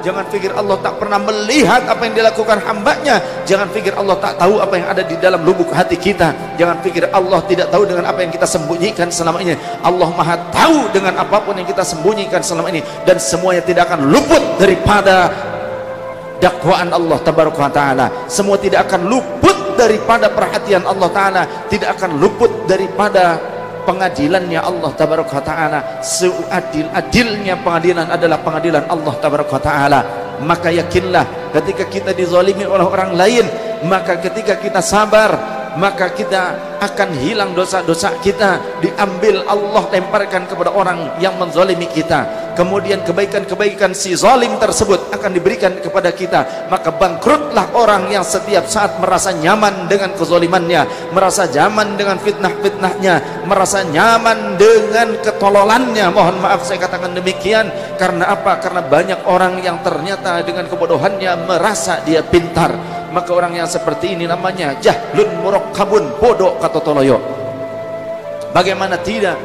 Jangan pikir Allah tak pernah melihat apa yang dilakukan hambanya. Jangan pikir Allah tak tahu apa yang ada di dalam lubuk hati kita. Jangan pikir Allah tidak tahu dengan apa yang kita sembunyikan selama ini. Allah maha tahu dengan apapun yang kita sembunyikan selama ini, dan semuanya tidak akan luput daripada dakwaan Allah tabaraka ta'ala. Semua tidak akan luput daripada perhatian Allah ta'ala, tidak akan luput daripada pengadilannya Allah tabaraka ta'ala. Seadil-adilnya pengadilan adalah pengadilan Allah tabaraka ta'ala. Maka yakinlah ketika kita dizalimi oleh orang lain, maka ketika kita sabar, maka kita akan hilang dosa-dosa kita, diambil Allah lemparkan kepada orang yang menzalimi kita. Kemudian kebaikan-kebaikan si zalim tersebut akan diberikan kepada kita. Maka bangkrutlah orang yang setiap saat merasa nyaman dengan kezalimannya, merasa nyaman dengan fitnah-fitnahnya, merasa nyaman dengan ketololannya. Mohon maaf saya katakan demikian. Karena apa? Karena banyak orang yang ternyata dengan kebodohannya merasa dia pintar. Maka orang yang seperti ini namanya jahlun murakkabun, bodoh kata toloyo. Bagaimana tidak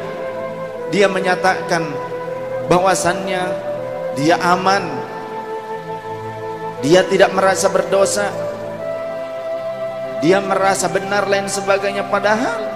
dia menyatakan bahwasannya dia aman, dia tidak merasa berdosa, dia merasa benar lain sebagainya, padahal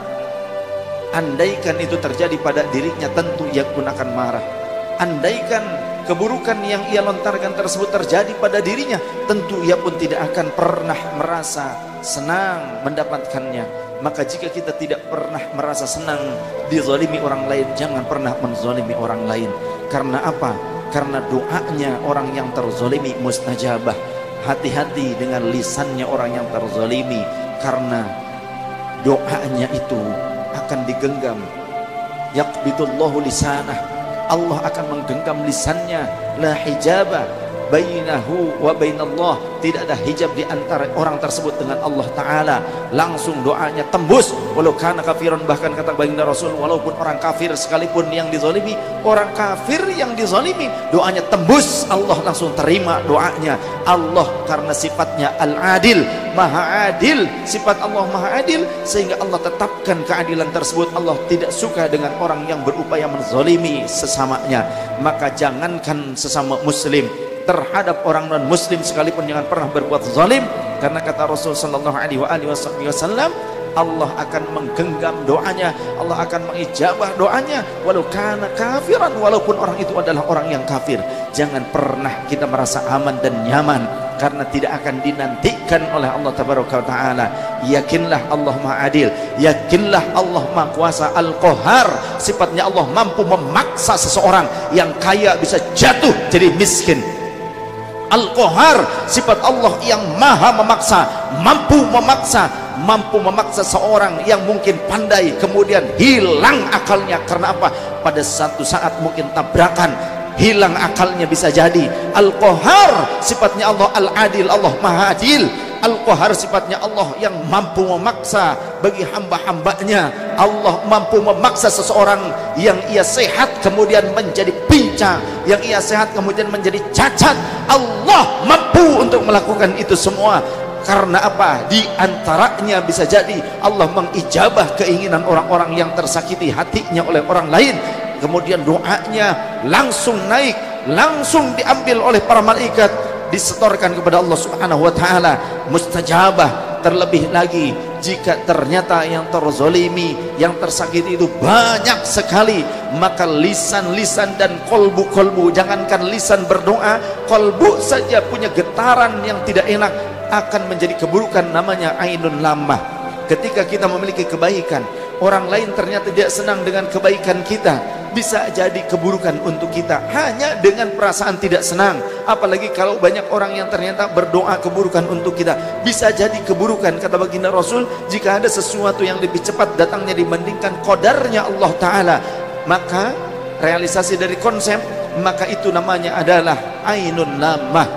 andaikan itu terjadi pada dirinya tentu ia pun akan marah. Andaikan keburukan yang ia lontarkan tersebut terjadi pada dirinya, tentu ia pun tidak akan pernah merasa senang mendapatkannya. Maka jika kita tidak pernah merasa senang dizalimi orang lain, jangan pernah menzalimi orang lain. Karena apa? Karena doanya orang yang terzalimi mustajabah. Hati-hati dengan lisannya orang yang terzalimi, karena doanya itu akan digenggam. Yaqbidullahu lisanah, Allah akan menggenggam lisannya. La hijaba bainahu wa bainallah, tidak ada hijab di antara orang tersebut dengan Allah Ta'ala. Langsung doanya tembus, walau kana kafiran, bahkan kata baginda Rasul, walaupun orang kafir sekalipun yang dizalimi, orang kafir yang dizalimi, doanya tembus, Allah langsung terima doanya. Allah karena sifatnya al-adil, maha adil, sifat Allah maha adil, sehingga Allah tetapkan keadilan tersebut. Allah tidak suka dengan orang yang berupaya menzalimi sesamanya. Maka jangankan sesama muslim, terhadap orang non muslim sekalipun jangan pernah berbuat zalim. Karena kata Rasul sallallahu alaihi wasallam, Allah akan menggenggam doanya, Allah akan mengijabah doanya, walau kana kafiran, walaupun orang itu adalah orang yang kafir. Jangan pernah kita merasa aman dan nyaman, karena tidak akan dinantikan oleh Allah tabaraka wa taala. Yakinlah Allah maha adil, yakinlah Allah maha kuasa, al-qahar, sifatnya Allah mampu memaksa seseorang yang kaya bisa jatuh jadi miskin. Al-Qahar, sifat Allah yang maha memaksa, mampu memaksa seorang yang mungkin pandai kemudian hilang akalnya. Karena apa? Pada satu saat mungkin tabrakan, hilang akalnya bisa jadi. Al-Qahar, sifatnya Allah al-adil, Allah maha adil. Al-Qahar, sifatnya Allah yang mampu memaksa bagi hamba-hambanya. Allah mampu memaksa seseorang yang ia sehat kemudian menjadi pincang, yang ia sehat kemudian menjadi cacat. Allah mampu untuk melakukan itu semua. Karena apa? Di antaranya bisa jadi Allah mengijabah keinginan orang-orang yang tersakiti hatinya oleh orang lain, kemudian doanya langsung naik, langsung diambil oleh para malaikat, disetorkan kepada Allah Subhanahu wa taala, mustajabah. Terlebih lagi jika ternyata yang terzalimi, yang tersakiti itu banyak sekali, maka lisan-lisan dan kolbu-kolbu, jangankan lisan berdoa, kolbu saja punya getaran yang tidak enak, akan menjadi keburukan, namanya ainun lamah. Ketika kita memiliki kebaikan, orang lain ternyata tidak senang dengan kebaikan kita, bisa jadi keburukan untuk kita hanya dengan perasaan tidak senang. Apalagi kalau banyak orang yang ternyata berdoa keburukan untuk kita, bisa jadi keburukan. Kata baginda Rasul, jika ada sesuatu yang lebih cepat datangnya dibandingkan qadarnya Allah Ta'ala, maka realisasi dari konsep, maka itu namanya adalah ainun lamah,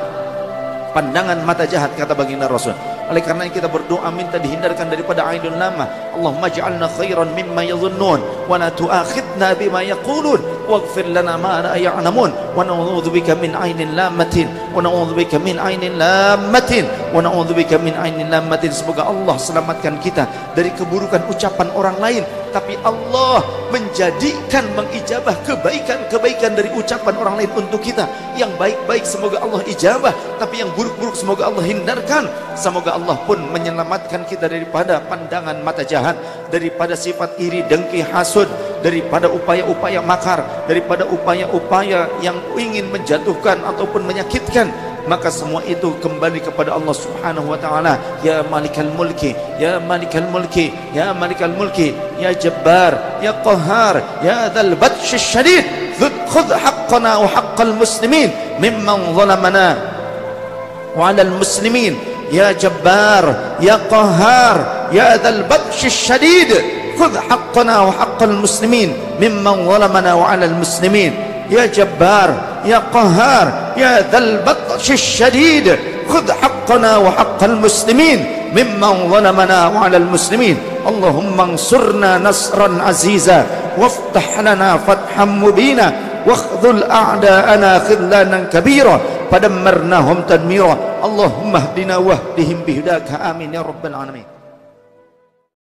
pandangan mata jahat, kata baginda Rasul. Oleh karena kita berdoa minta dihindarkan daripada ainun lamah. Allahumma ja'alna khairan mimma yadhunnun wa la tu'akhidna bima yaqulun. waghfir lana ma la ya'lamun wa na'udzubika min 'ainin lammatin wa na'udzubika min 'ainin lammatin wa na'udzubika min 'ainin lammatin. Semoga Allah selamatkan kita dari keburukan ucapan orang lain, tapi Allah menjadikan mengijabah kebaikan-kebaikan dari ucapan orang lain untuk kita. Yang baik-baik semoga Allah ijabah, tapi yang buruk-buruk semoga Allah hindarkan. Semoga Allah pun menyelamatkan kita daripada pandangan mata jahat, daripada sifat iri, dengki, hasud, daripada upaya-upaya makar, daripada upaya-upaya yang ingin menjatuhkan ataupun menyakitkan. Maka semua itu kembali kepada Allah Subhanahu wa taala. Ya Malikal Mulki, ya Malikal Mulki, ya Malikal Mulki, ya Jabbar, ya Qahhar, ya Dzal Batsh Syadid, khudh haqqana wa haqqal muslimin mimman zalamana wa 'alal muslimin. Ya Jabbar, ya Qahhar, ya Dzal Batsh Syadid, khudh haqqana wa haqqal muslimin mimman zalamana wa 'alal muslimin. Ya Jabbar, ya Qahhar, ya Dzal Batsh Syadid, khudh haqqana wa haqqal muslimin mimman zalamana wa 'alal muslimin. Allahumma ansurna nasran aziza waftah lana fathan mubina wakhdhul a'da'ana khidlanan kabira padammarnahum tadmira. Allahumma hdina wahdihim bihudaka amin ya rabbal alamin.